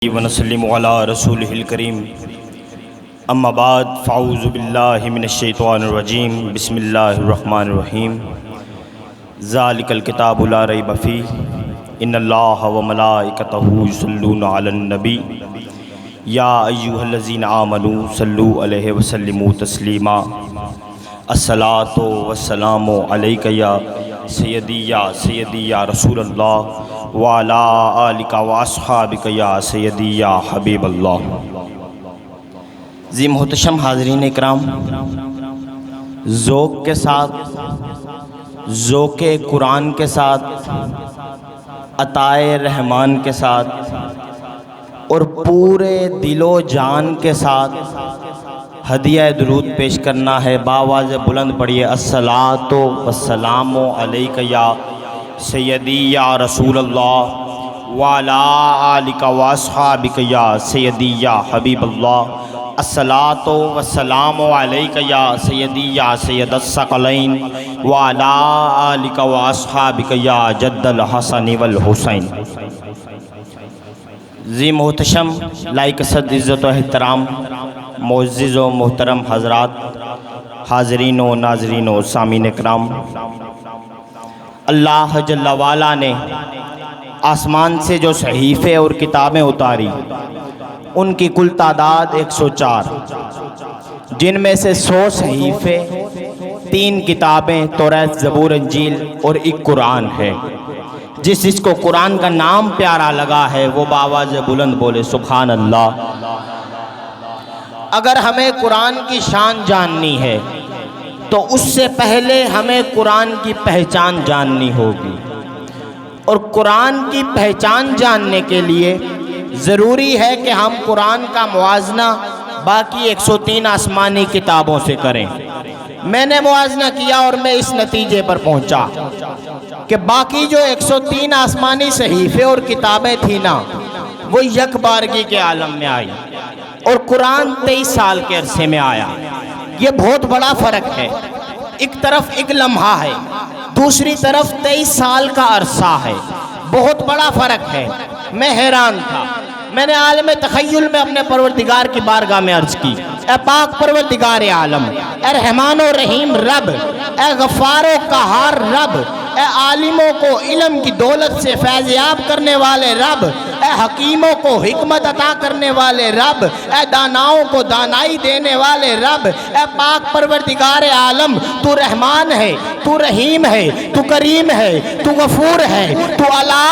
वनसल्लिमु अला रसूलिहिल करीम अम्मा बाद फ़अऊज़ु बिल्लाहि मिनश्शैतानिर रजीम बिस्मिल्लाहिर रहमानिर रहीम ज़ालिकल किताबु ला रैब फ़ीहि इन्नल्लाहा व मलाइकतहु युसल्लूना अलन नबी या अय्युहल्लज़ीना आमनू सल्लू अलैहि व सल्लिमू तस्लीमा अस्सलातु वस्सलामु अलैका या सय्यदी या रसूलल्लाह व अला आलिका व अस्हाबिका या सय्यदी या हबीबल्लाह। जी मोहतरम हाज़रीन इकराम, ज़ौक़ के साथ, ज़ौक़े कुरान के साथ, अताए रहमान के साथ और पूरे दिलो जान के साथ हदिया दुरूद पेश करना है। बावाज़ बुलंद पढ़िए, अस्सलातु वस्सलामु अलैका या सय्यदी या रसूलल्लाह व अला आलिका व अस्हाबिका या सय्यदी या हबीबल्लाह। अस्सलातु वस्सलामु अलैका या सय्यदी या सय्यदस सकलैन व अला आलिका व अस्हाबिका या जद्दल हसन वल हुसैन। जी मोहतरम लाइक सद इज़्ज़त व एहतराम मुअज़्ज़िज़ व मोहतरम हज़रात, हाज़रीन व नाज़रीन व सामीन इकराम, अल्लाह जल्ला वाला ने आसमान से जो सहीफ़े और किताबें उतारी उनकी कुल तादाद 104, जिनमें से 100 सहीफ़े, 3 किताबें तौरात, ज़बूर, इंजील और एक कुरान है। जिसको कुरान का नाम प्यारा लगा है वो बावाज़ बुलंद बोले सुभान अल्लाह। अगर हमें कुरान की शान जाननी है तो उससे पहले हमें कुरान की पहचान जाननी होगी, और कुरान की पहचान जानने के लिए ज़रूरी है कि हम कुरान का मुआज़ना बाकी 103 आसमानी किताबों से करें। मैंने मुआज़ना किया और मैं इस नतीजे पर पहुंचा कि बाकी जो 103 आसमानी सहीफ़े और किताबें थी ना, वो यकबारगी के आलम में आई और कुरान 23 साल के अरसे में आया। ये बहुत बड़ा फ़र्क है। एक तरफ एक लम्हा है, दूसरी तरफ 23 साल का अरसा है। बहुत बड़ा फ़र्क है। मैं हैरान था। मैंने आलम तख़य्युल में अपने परवरदिगार की बारगाह में अर्ज़ की, ए पाक परवरदिगार आलम, ए रहमान और रहीम रब, ए गफ़ार व क़हार रब, ए आलिमों को इल्म की दौलत से फैज़याब करने वाले रब, ए हकीमों को हिकमत अता करने वाले रब, ए दानाओं को दानाई देने वाले रब, ए पाक परवरदिगार आलम, तू रहमान है, तू रहीम है, तू करीम है, तू गफूर है, तू अला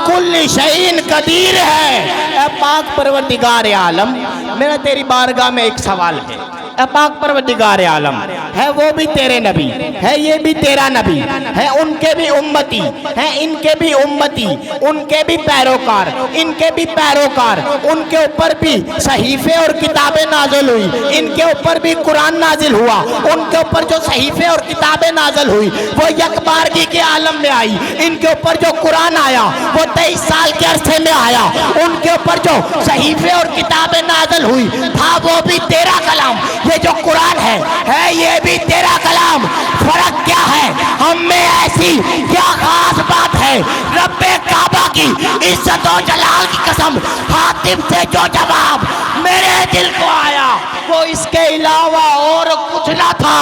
कुल्ली शैइन कदीर है। ए पाक परवरदिगार आलम, मेरा तेरी बारगाह में एक सवाल है। ए पाक परवरदिगार आलम, है वो भी तेरे नबी, है ये भी तेरा नबी, है उनके भी उम्मती, है इनके भी उम्मती, उनके भी पैरोकार, इनके भी पैरोकार, उनके ऊपर भी सहीफ़े और किताबें नाज़िल हुई, इनके ऊपर भी कुरान नाजिल हुआ। उनके ऊपर जो सहीफ़े और किताबें नाजिल हुई वो यकबारगी के आलम में आई। इनके ऊपर जो कुरान आया वो 23 साल के अरसे में आया। उनके ऊपर जो सहीफ़े और किताबें नाजिल हुई था वो भी तेरा कलाम। ये जो कुरान है ये भी तेरा कलाम। फर्क क्या है? हम में ऐसी क्या खास बात है? रब्बे काबा की इज्जत और जलाल की कसम, हातिम से जो जवाब मेरे दिल को आया वो इसके अलावा और कुछ ना था।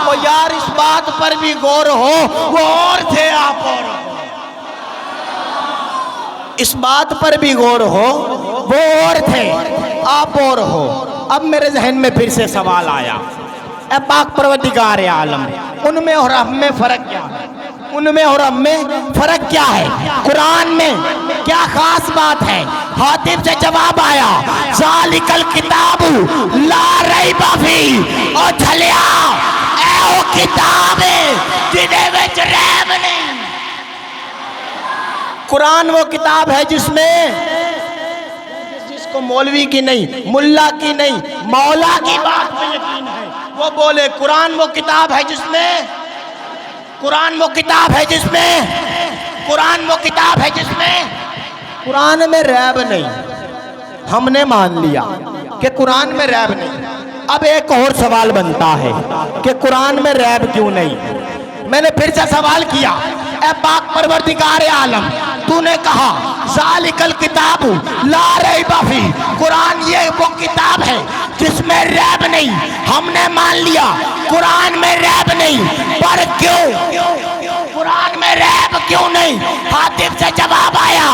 वो यार इस बात पर भी गौर हो, वो और थे आप, और इस बात पर भी गौर हो, वो और थे आप और हो। अब मेरे जहन में फिर से सवाल आया, ए पाक परवरदिगार आलम, उनमें और हम में फ़र्क क्या है? उनमें और हम में फ़र्क क्या है? कुरान में क्या ख़ास बात है? हातिम से जवाब आया, ज़ालिकल किताबु ला रैब फ़ीहि, और झलिया ए वो किताबें जिन्हें विच रैब नहीं। कुरान वो किताब है जिसको मौलवी की नहीं, मुल्ला की नहीं, मौला की बात में यकीन है। वो बोले कुरान वो किताब है जिसमें, कुरान वो किताब है जिसमें, कुरान वो किताब है जिसमें कुरान में रैब नहीं। हमने मान लिया कि कुरान में रैब नहीं। अब एक और सवाल बनता है कि कुरान में रैब क्यों नहीं? मैंने फिर से सवाल किया, ए पाक परवरदिगार आलम, तूने कहा ज़ालिकल किताबु ला रैबा फी, कुरान ये वो किताब है जिसमें रैब नहीं। हमने मान लिया कुरान में रैब नहीं, पर क्यों कुरान में रैब क्यों नहीं? हातिब से जवाब आया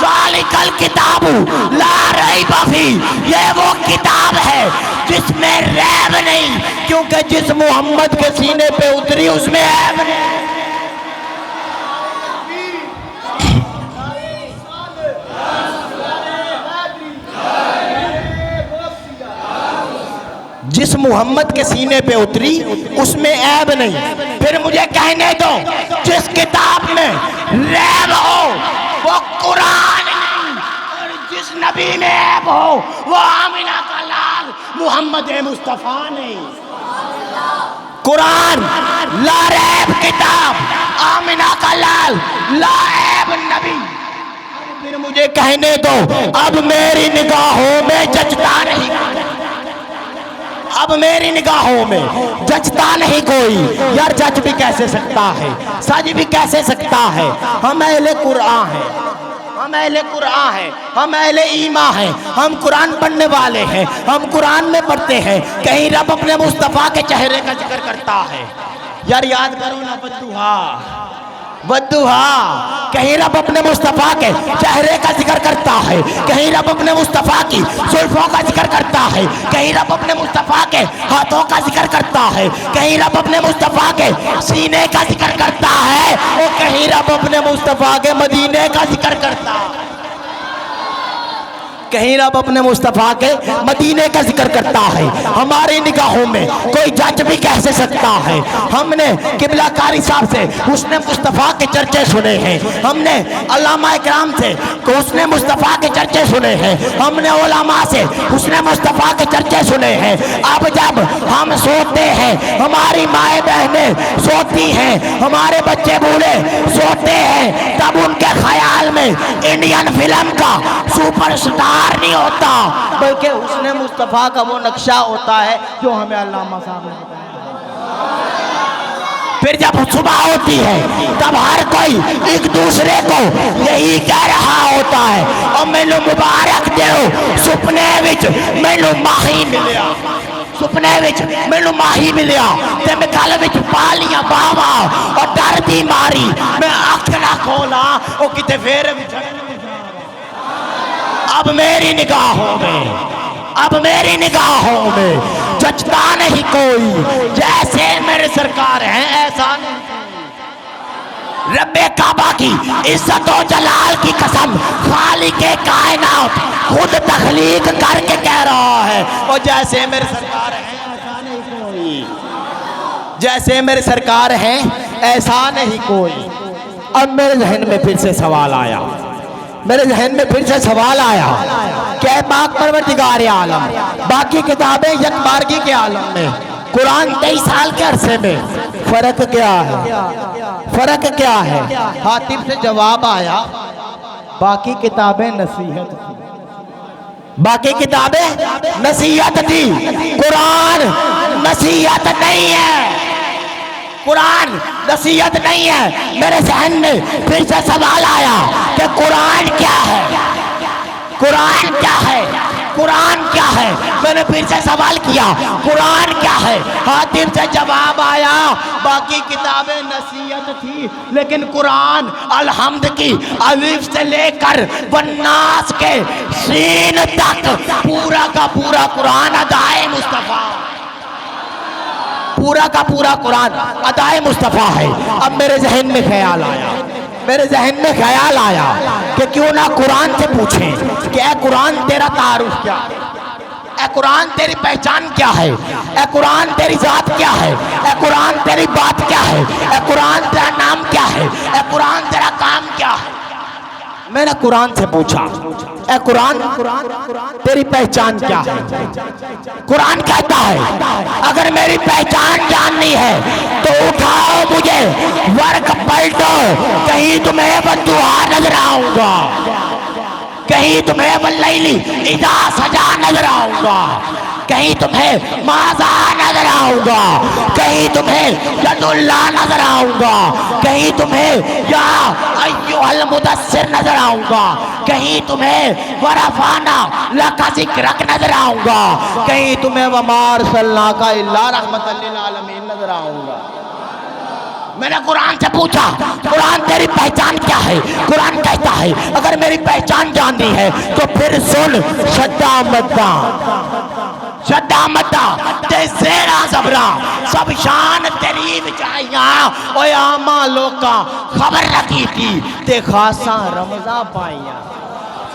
ज़ालिकल किताबु ला रैबा फी, ये वो किताब है जिसमें रैब नहीं, क्योंकि जिस मोहम्मद के सीने पे उतरी उसमें ऐब नहीं। जिस मोहम्मद के सीने पे उतरी उसमें ऐब नहीं। फिर मुझे कहने दो, जिस किताब में रैब हो वो कुरान नहीं, और जिस नबी में ऐब हो वो आमिना का लाल मोहम्मद मुस्तफ़ा नहीं। कुरान ला रैब किताब, आमिना का लाल ला ऐब नबी। फिर मुझे कहने दो, अब मेरी निगाहों में जचता नहीं, अब मेरी निगाहों में जचता नहीं कोई। यार जच भी कैसे सकता है, सज भी कैसे सकता है? हम अहले कुरान हैं, हम अहले कुरान हैं, हम अहले ईमान हैं, हम कुरान पढ़ने वाले हैं, हम कुरान में पढ़ते हैं। कहीं रब अपने मुस्तफ़ा के चेहरे का जिक्र करता है? यार याद करो ना, बद्दुहा बद्दुहा, कहीं रब अपने मुस्तफ़ा के चेहरे का जिक्र करता है, कहीं रब अपने मुस्तफ़ा की जुल्फों का जिक्र करता है, कहीं रब अपने मुस्तफ़ा के हाथों का जिक्र करता है, कहीं रब अपने मुस्तफ़ा के सीने का जिक्र करता है, और कहीं रब अपने मुस्तफ़ा के मदीने का जिक्र करता है। कहीं रब अपने मुस्तफ़ा के मदीने का जिक्र करता है। हमारी निगाहों में कोई जज भी कैसे सकता है? हमने किबला कारी साहब से हुस्ने मुस्तफ़ा के चर्चे सुने हैं, हमने अल्लामा इकराम से हुस्ने मुस्तफ़ा के चर्चे सुने हैं, हमने उलमा से हुस्ने मुस्तफ़ा के चर्चे सुने हैं। अब जब हम सोते हैं, हमारी माएँ बहनें सोती हैं, हमारे बच्चे बूढ़े सोते हैं, तब उनके ख्याल में इंडियन फिल्म का सुपरस्टार नहीं होता, बल्कि उसने मुस्तफ़ा का वो नक्शा होता है जो हमें अल्लामा साहब ने बताया। फिर जब सुबह होती है तब हर कोई एक दूसरे को यही कह रहा होता है, और मैनू मुबारक दो, सुपने विच मैनू माही मिलिया, सुपने विच मैनू माही मिलिया, ते मैं गल विच पा लिया बावा, और डर दी मारी मैं अख ना खोला, और किते फेर अब मेरी निगाहों में, अब मेरी निगाहों में जचता नहीं कोई, जैसे मेरे सरकार हैं ऐसा नहीं। रब्बे काबा की इज्जत और जलाल की कसम, खालिके कायनात खुद तख्लीक करके कह रहा है, और जैसे मेरे सरकार हैं ऐसा नहीं कोई, जैसे मेरे सरकार हैं ऐसा नहीं कोई। अब मेरे जहन में फिर से सवाल आया, मेरे जहन में फिर से सवाल आया कि पाक परवरदिगार आलम बाकी किताबें यकबारगी के आलम में, कुरान 23 साल के अरसे में फर्क क्या है? फर्क क्या है? हातिब से जवाब आया बाकी किताबें नसीहत थी, बाकी किताबें नसीहत थी, कुरान नसीहत नहीं है, कुरान नसीहत नहीं है। मेरे जहन में फिर से सवाल आया कि कुरान क्या है, कुरान क्या है, कुरान क्या है? मैंने फिर से सवाल किया कुरान क्या है? हातिब से जवाब आया बाकी किताबें नसीहत थी, लेकिन कुरान अलहम्द की अलिफ से लेकर वन्नास के सीन तक पूरा का पूरा कुरान अदाए मुस्तफ़ा, पूरा का पूरा कुरान अदाए मुस्तफ़ा है। अब मेरे जहन में ख्याल आया, मेरे जहन में ख्याल आया कि क्यों ना कुरान से पूछें कि ए कुरान तेरा तारुफ क्या है, ए कुरान तेरी पहचान क्या है, ए कुरान तेरी जात क्या है, ए कुरान तेरी बात क्या है, ए कुरान तेरा नाम क्या है, ए कुरान तेरा काम क्या है। मैंने कुरान से पूछा ए कुरान तेरी पहचान क्या है? कुरान कहता है अगर मेरी पहचान जाननी है तो उठाओ मुझे, वर्क पलटो, कहीं तुम्हें बद्दुआ नजर आऊंगा, कहीं तुम्हें वल्लैली इज़ा सजा नजर आऊंगा। कहीं तुम्हें माजा नजर आऊंगा, कहीं तुम्हें यदुल्ला नजर आऊंगा, कहीं तुम्हें या अय्युहल मुदस्सिर नजर आऊंगा, कहीं तुम्हें वरफाना लका जिक्रक नजर आऊंगा, कहीं तुम्हें वमार सल्लाका इल्ला रहमतल लिल आलमीन नजर आऊंगा। मैंने कुरान से पूछा, कुरान तेरी पहचान क्या है? कुरान कहता है अगर मेरी पहचान जाननी है तो फिर सुन, शद्दा मद्दा शद्दा मद्दा ते ज़ेरा ज़बरा सब शान तेरी विचाइया ओए आमा लोका खबर रखी थी ते खासा रमजा पाइया।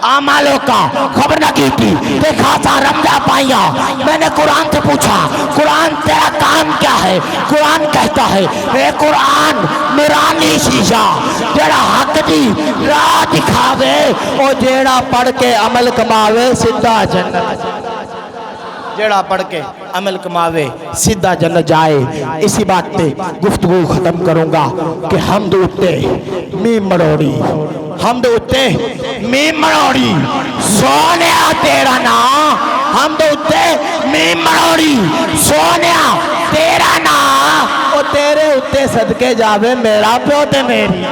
आमा लोका खबर न की थी ते खासा रमजा पाइया। मैंने कुरान से पूछा, कुरान तेरा काम क्या है? कुरान कहता है ए कुरान नूरानी शीशा जेड़ा हक दी राह दिखावे और जेड़ा पढ़ के अमल कमावे सीधा जन्नत, जेड़ा पढ़ के अमल कमावे सीधा जन्नत जाए। इसी बात पे गुफ्तगू खत्म करूंगा कि हमद उत्ते मीम मरोड़ी, हमद उत्ते मीम मरोड़ी सोनिया तेरा नाम, हमद उत्ते मीम मरोड़ी सोनिया तेरा नाम और तेरे उत्ते सदके जावे मेरा प्यो ते मेरी,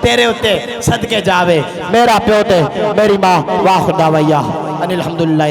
तेरे उत्ते सदके जावे मेरा प्यो ते मेरी माँ। वाह खुदा वैया अनिल हम्दुलिल्लाह।